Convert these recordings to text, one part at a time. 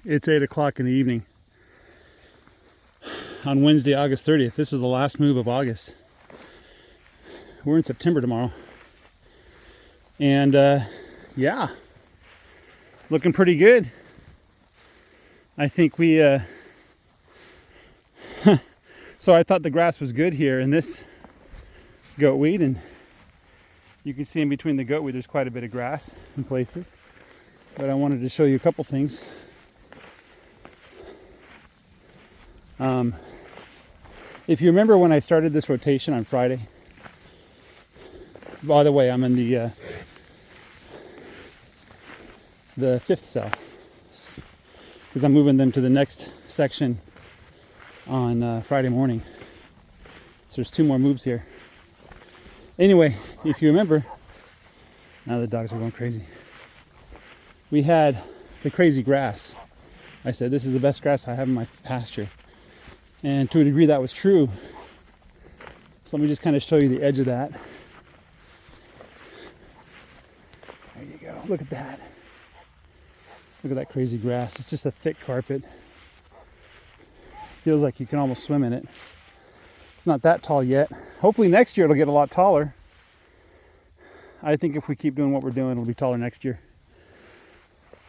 It's 8 o'clock in the evening on Wednesday, August 30th. This is the last move of August. We're in September tomorrow. And yeah, looking pretty good. I think we, so I thought the grass was good here in this goatweed, and you can see in between the goatweed there's quite a bit of grass in places. But I wanted to show you a couple things. If you remember when I started this rotation on Friday, by the way, I'm in the fifth cell because I'm moving them to the next section on Friday morning. So there's 2 more moves here. Anyway, if you remember, now the dogs are going crazy. We had the crazy grass. I said, this is the best grass I have in my pasture. And to a degree that was true. So let me just kind of show you the edge of that. There you go. Look at that. Look at that crazy grass. It's just a thick carpet. Feels like you can almost swim in it. It's not that tall yet. Hopefully next year it'll get a lot taller. I think if we keep doing what we're doing, it'll be taller next year.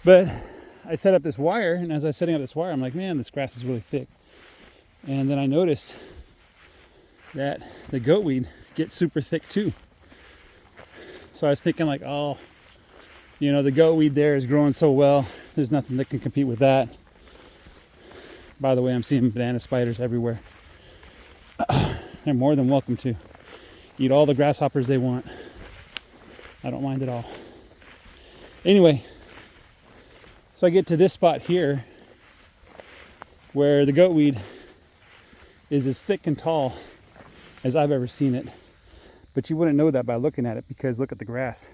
But I set up this wire, and as I was setting up this wire, I'm like, man, this grass is really thick. And then I noticed that the goatweed gets super thick too. So I was thinking like, oh, you know, the goatweed there is growing so well, there's nothing that can compete with that. By the way, I'm seeing banana spiders everywhere. They're more than welcome to eat all the grasshoppers they want. I don't mind at all. Anyway, so I get to this spot here where the goatweed is as thick and tall as I've ever seen it. But you wouldn't know that by looking at it, because look at the grass.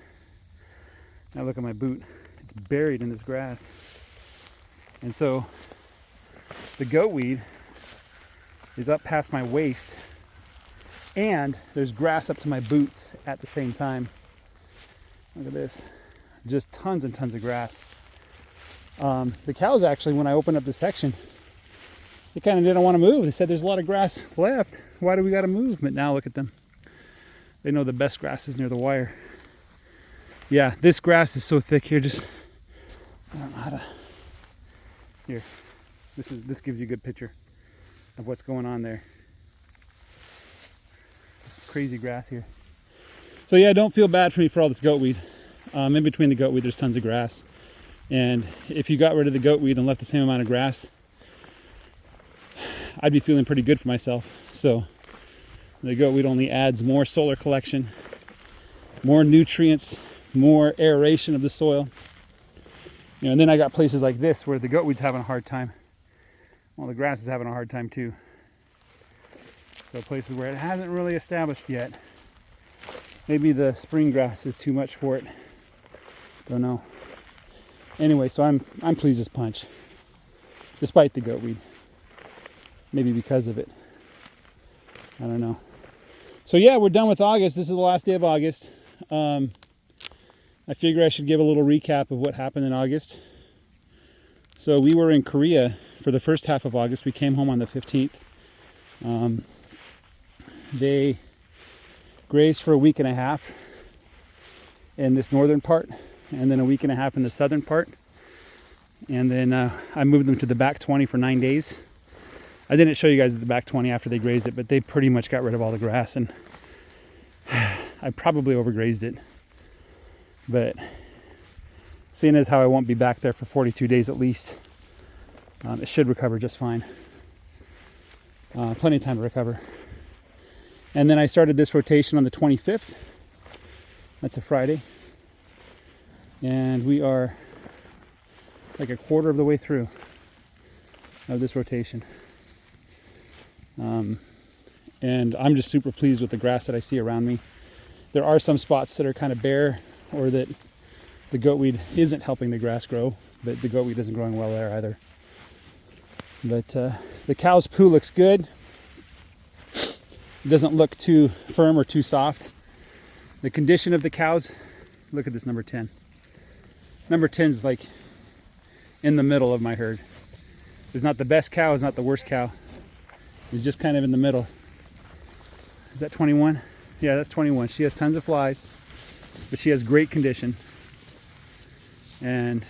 Now look at my boot. It's buried in this grass. And so the goatweed is up past my waist, and there's grass up to my boots at the same time. Look at this. Just tons and tons of grass. The cows actually, when I opened up the section, they kind of didn't want to move. They said there's a lot of grass left. Why do we got to move? But now look at them. They know the best grass is near the wire. Yeah, this grass is so thick here. Just, I don't know how to. Here, this gives you a good picture of what's going on there. Just crazy grass here. So yeah, don't feel bad for me for all this goatweed. In between the goatweed, there's tons of grass. And if you got rid of the goatweed and left the same amount of grass, I'd be feeling pretty good for myself. So the goatweed only adds more solar collection, more nutrients, more aeration of the soil. You know, and then I got places like this where the goatweed's having a hard time. Well, the grass is having a hard time too. So places where it hasn't really established yet. Maybe the spring grass is too much for it. Don't know. Anyway, so I'm pleased as punch, despite the goatweed. Maybe because of it. I don't know. So yeah, we're done with August. This is the last day of August. I figure I should give a little recap of what happened in August. So we were in Korea for the first half of August. We came home on the 15th. They grazed for a week and a half in this northern part, and then a week and a half in the southern part. And then I moved them to the back 20 for 9 days. I didn't show you guys the back 20 after they grazed it, but they pretty much got rid of all the grass, and I probably overgrazed it. But seeing as how I won't be back there for 42 days at least, it should recover just fine. Plenty of time to recover. And then I started this rotation on the 25th. That's a Friday. And we are like a quarter of the way through of this rotation. And I'm just super pleased with the grass that I see around me. There are some spots that are kind of bare, or that the goatweed isn't helping the grass grow, but the goatweed isn't growing well there either. But the cow's poo looks good. It doesn't look too firm or too soft. The condition of the cows, look at this number 10. Number 10 is like in the middle of my herd. It's not the best cow, it's not the worst cow. It's just kind of in the middle. Is that 21? Yeah, that's 21. She has tons of flies, but she has great condition. And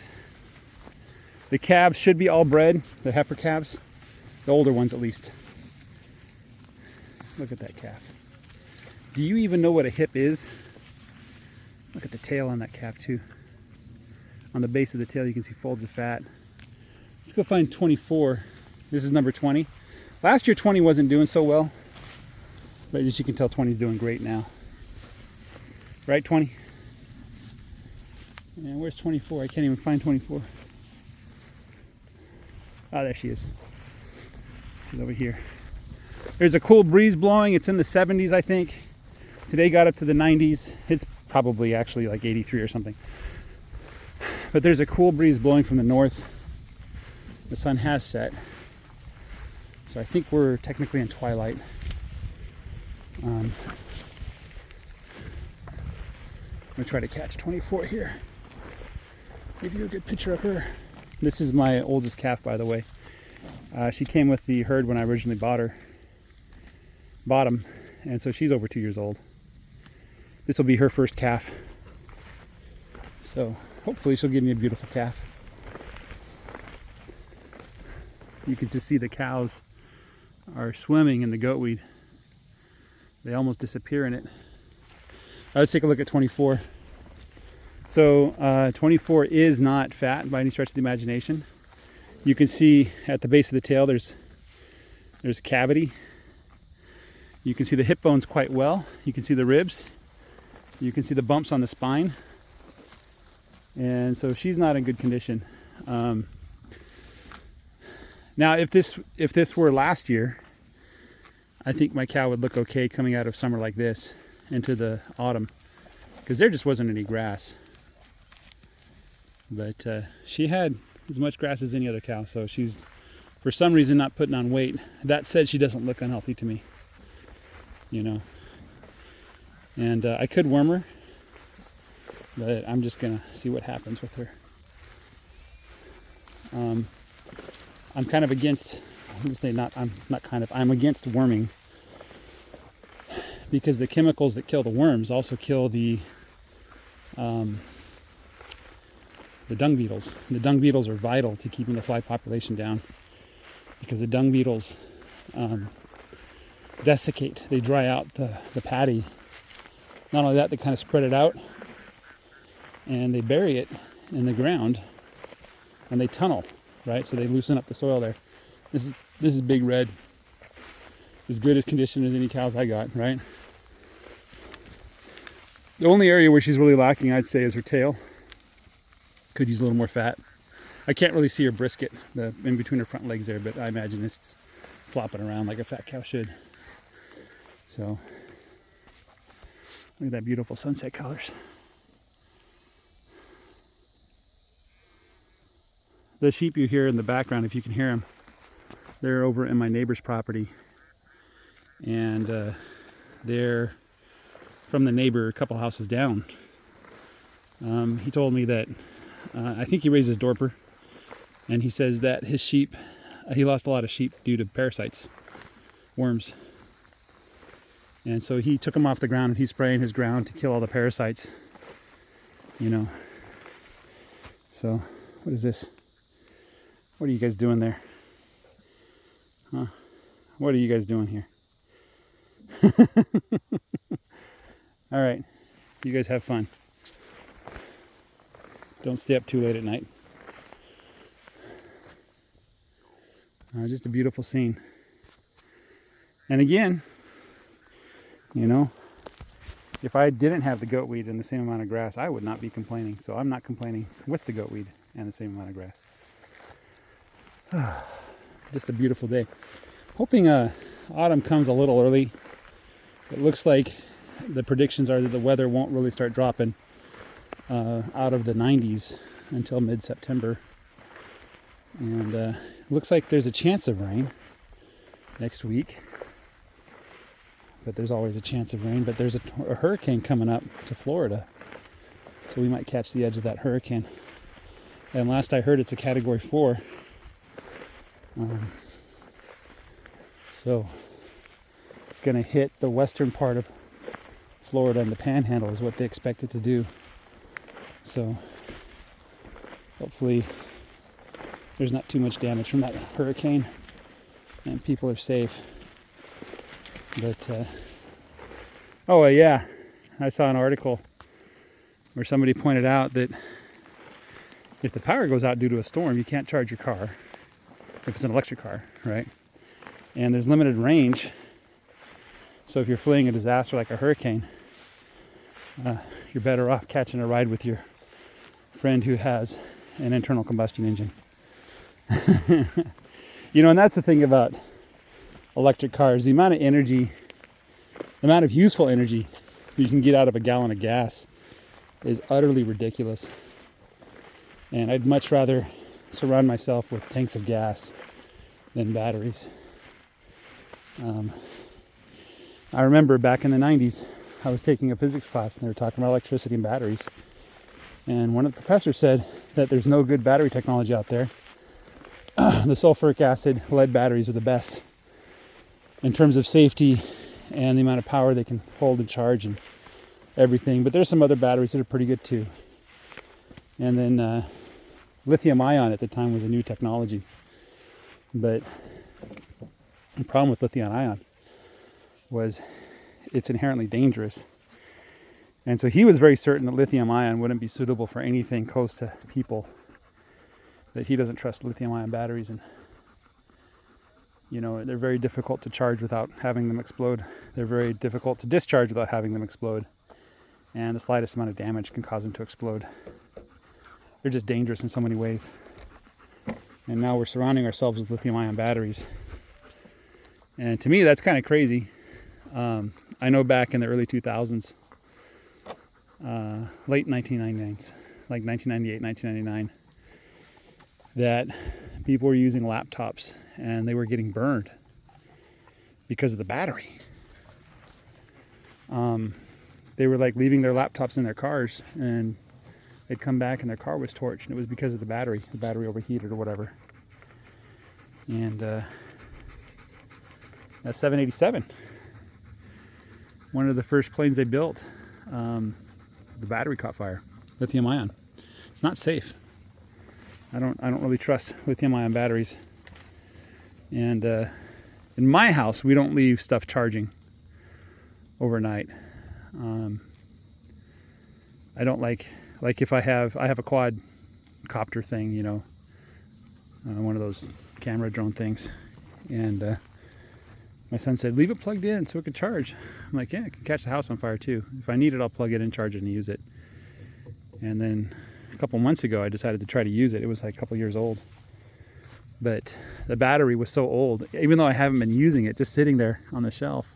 the calves should be all bred, the heifer calves, the older ones at least. Look at that calf. Do you even know what a hip is? Look at the tail on that calf too. On the base of the tail you can see folds of fat. Let's go find 24. This is number 20. Last year 20 wasn't doing so well, but as you can tell 20 is doing great now. Right, 20? And where's 24? I can't even find 24. Oh, there she is. She's over here. There's a cool breeze blowing. It's in the 70s, I think. Today got up to the 90s. It's probably actually like 83 or something. But there's a cool breeze blowing from the north. The sun has set. So I think we're technically in twilight. I'm gonna try to catch 24 here. Give you a good picture of her. This is my oldest calf, by the way. She came with the herd when I originally bought him, and so she's over 2 years old. This will be her first calf. So hopefully she'll give me a beautiful calf. You can just see the cows are swimming in the goatweed. They almost disappear in it. Let's take a look at 24. So 24 is not fat by any stretch of the imagination. You can see at the base of the tail there's a cavity. You can see the hip bones quite well. You can see the ribs. You can see the bumps on the spine. And so she's not in good condition. Now if this were last year, I think my cow would look okay coming out of summer like this into the autumn, because there just wasn't any grass. But she had as much grass as any other cow, so she's for some reason not putting on weight. That said, she doesn't look unhealthy to me, you know. And I could worm her, but I'm just gonna see what happens with her. I'm kind of against, I'm against worming, because the chemicals that kill the worms also kill the dung beetles. The dung beetles are vital to keeping the fly population down, because the dung beetles desiccate, they dry out the patty. Not only that, they kind of spread it out and they bury it in the ground and they tunnel, right? So they loosen up the soil there. This is Big Red. As good as condition as any cows I got, right? The only area where she's really lacking, I'd say, is her tail. Could use a little more fat. I can't really see her brisket in between her front legs there, but I imagine it's flopping around like a fat cow should. So, look at that beautiful sunset colors. The sheep you hear in the background, if you can hear them, they're over in my neighbor's property. And they're from the neighbor a couple houses down. He told me that, I think he raises Dorper, and he says that his sheep, he lost a lot of sheep due to parasites, worms. And so he took them off the ground and he's spraying his ground to kill all the parasites, you know. So, what is this? What are you guys doing there? Huh? What are you guys doing here? All right, you guys have fun. Don't stay up too late at night. Just a beautiful scene. And again, you know, if I didn't have the goatweed and the same amount of grass, I would not be complaining. So I'm not complaining with the goatweed and the same amount of grass. Just a beautiful day. Hoping autumn comes a little early. It looks like the predictions are that the weather won't really start dropping out of the 90s until mid-September. And looks like there's a chance of rain next week. But there's always a chance of rain. But there's a hurricane coming up to Florida. So we might catch the edge of that hurricane. And last I heard, it's a Category 4. So it's going to hit the western part of Florida, and the panhandle is what they expect it to do. So hopefully there's not too much damage from that hurricane and people are safe. But yeah, I saw an article where somebody pointed out that if the power goes out due to a storm, you can't charge your car if it's an electric car, right? And there's limited range. So if you're fleeing a disaster like a hurricane, you're better off catching a ride with your friend who has an internal combustion engine. And that's the thing about electric cars. The amount of energy, the amount of useful energy you can get out of a gallon of gas is utterly ridiculous. And I'd much rather surround myself with tanks of gas than batteries. I remember back in the 90s, I was taking a physics class and they were talking about electricity and batteries. And one of the professors said that there's no good battery technology out there. The sulfuric acid lead batteries are the best in terms of safety and the amount of power they can hold and charge and everything. But there's some other batteries that are pretty good too. And then lithium ion at the time was a new technology. But the problem with lithium ion was it's inherently dangerous. And so he was very certain that lithium ion wouldn't be suitable for anything close to people, that he doesn't trust lithium ion batteries, and they're very difficult to charge without having them explode. They're very difficult to discharge without having them explode, and the slightest amount of damage can cause them to explode. They're just dangerous in so many ways. And now we're surrounding ourselves with lithium ion batteries, and to me that's kind of crazy. I know back in the early 2000s, late 1999s, like 1998, 1999, that people were using laptops and they were getting burned because of the battery. They were like leaving their laptops in their cars and they'd come back and their car was torched, and it was because of the battery. The battery overheated or whatever. And that 787, one of the first planes they built, the battery caught fire. Lithium ion. It's not safe. I don't really trust lithium ion batteries. And in my house, we don't leave stuff charging overnight. I don't like if I have a quadcopter thing, one of those camera drone things, and my son said, leave it plugged in so it could charge. I'm like, yeah, it can catch the house on fire too. If I need it, I'll plug it in, charge it, and use it. And then a couple months ago, I decided to try to use it. It was like a couple years old. But the battery was so old, even though I haven't been using it, just sitting there on the shelf,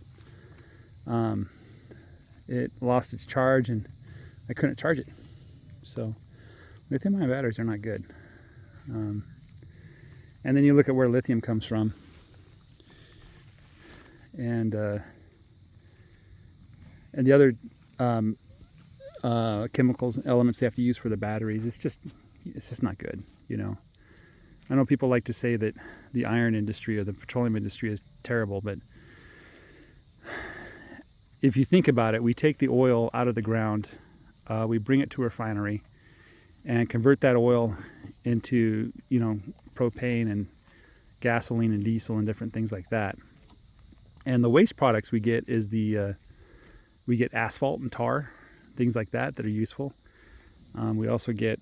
it lost its charge and I couldn't charge it. So lithium-ion batteries are not good. And then you look at where lithium comes from. And the other chemicals and elements they have to use for the batteries, it's just not good, I know people like to say that the iron industry or the petroleum industry is terrible, but if you think about it, we take the oil out of the ground, we bring it to a refinery and convert that oil into, propane and gasoline and diesel and different things like that. And the waste products we get is we get asphalt and tar, things like that are useful. We also get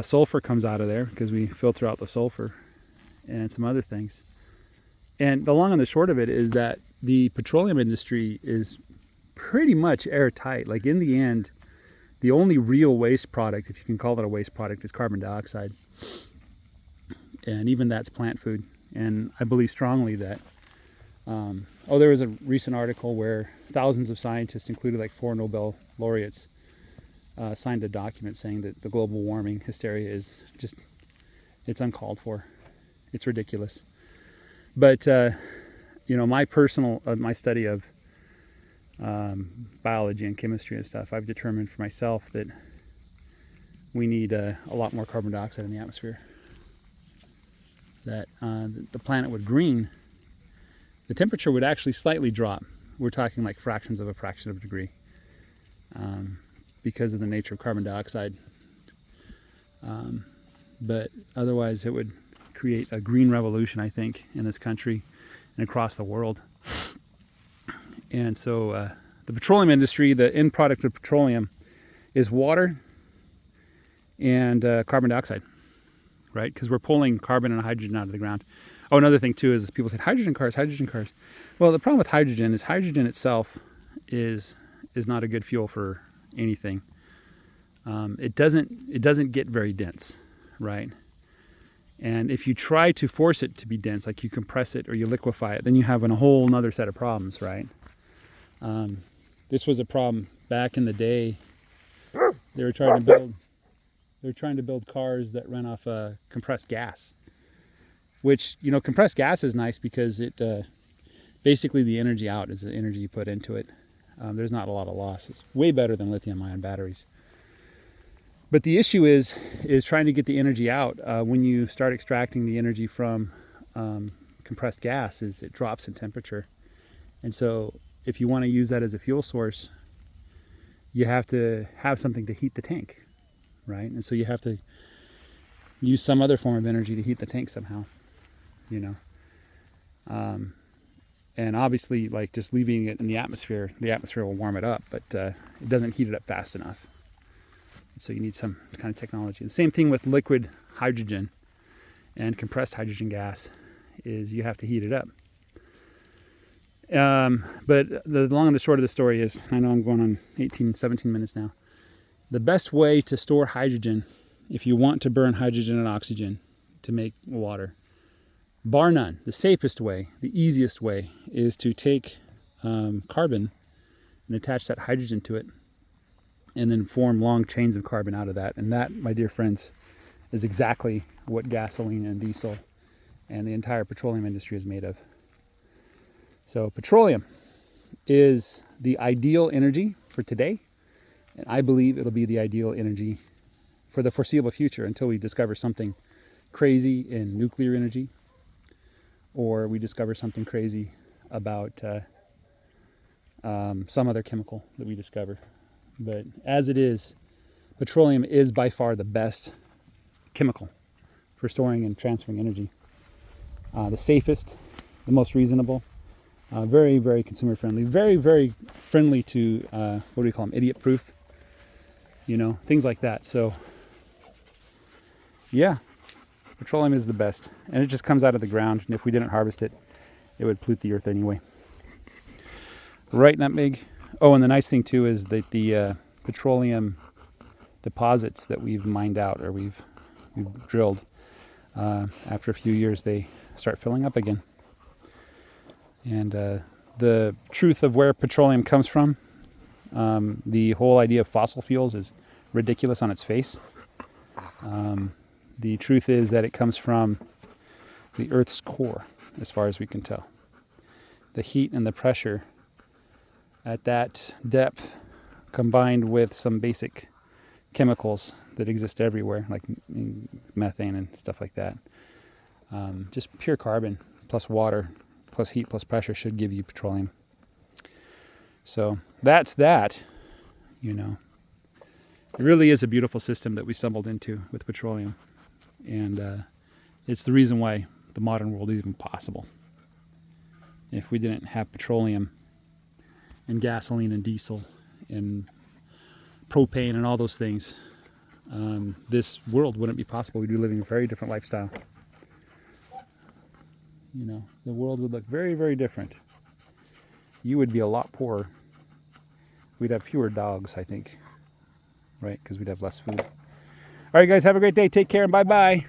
sulfur comes out of there because we filter out the sulfur, and some other things. And the long and the short of it is that the petroleum industry is pretty much airtight. Like in the end, the only real waste product, if you can call it a waste product, is carbon dioxide. And even that's plant food. And I believe strongly that, there was a recent article where thousands of scientists, including like 4 Nobel laureates, signed a document saying that the global warming hysteria is just, it's uncalled for. It's ridiculous. But, my personal, my study of biology and chemistry and stuff, I've determined for myself that we need a lot more carbon dioxide in the atmosphere. that the planet would green, the temperature would actually slightly drop. We're talking like fractions of a fraction of a degree, because of the nature of carbon dioxide. But otherwise it would create a green revolution, I think, in this country and across the world. And so the petroleum industry, the end product of petroleum is water and carbon dioxide, right? Because we're pulling carbon and hydrogen out of the ground. Oh, another thing too is people say hydrogen cars, hydrogen cars. Well, the problem with hydrogen is hydrogen itself is not a good fuel for anything. It doesn't get very dense, right? And if you try to force it to be dense, like you compress it or you liquefy it, then you have a whole nother set of problems, right? This was a problem back in the day. They were trying to build cars that ran off compressed gas, which, you know, compressed gas is nice because it basically the energy out is the energy you put into it. There's not a lot of loss. It's way better than lithium-ion batteries. But the issue is trying to get the energy out. When you start extracting the energy from compressed gas, is it drops in temperature. And so if you want to use that as a fuel source, you have to have something to heat the tank, right? And so you have to use some other form of energy to heat the tank somehow, you know. And obviously, like just leaving it in the atmosphere will warm it up, but it doesn't heat it up fast enough. So you need some kind of technology. The same thing with liquid hydrogen and compressed hydrogen gas is you have to heat it up. But the long and the short of the story is, I know I'm going on 17 minutes now. The best way to store hydrogen, if you want to burn hydrogen and oxygen to make water, bar none, the safest way, the easiest way, is to take carbon and attach that hydrogen to it, and then form long chains of carbon out of that. And that, my dear friends, is exactly what gasoline and diesel and the entire petroleum industry is made of. So petroleum is the ideal energy for today, and I believe it'll be the ideal energy for the foreseeable future until we discover something crazy in nuclear energy, or we discover something crazy about some other chemical that we discover. But as it is, petroleum is by far the best chemical for storing and transferring energy. The safest, the most reasonable, very, very consumer friendly, very, very friendly to, what do we call them, idiot proof, you know, things like that. So yeah, petroleum is the best, and it just comes out of the ground, and if we didn't harvest it, it would pollute the earth anyway. Right, Nutmeg? Oh, and the nice thing too is that the petroleum deposits that we've mined out or we've drilled, after a few years they start filling up again. And the truth of where petroleum comes from, the whole idea of fossil fuels is ridiculous on its face. The truth is that it comes from the Earth's core, as far as we can tell. The heat and the pressure at that depth, combined with some basic chemicals that exist everywhere, like methane and stuff like that. Just pure carbon plus water plus heat plus pressure should give you petroleum. So that's that, you know. It really is a beautiful system that we stumbled into with petroleum. And it's the reason why the modern world is even possible. If we didn't have petroleum and gasoline and diesel and propane and all those things, this world wouldn't be possible. We'd be living a very different lifestyle. You know, the world would look very, very different. You would be a lot poorer. We'd have fewer dogs, I think, right? Because we'd have less food. All right, guys, have a great day. Take care and bye-bye.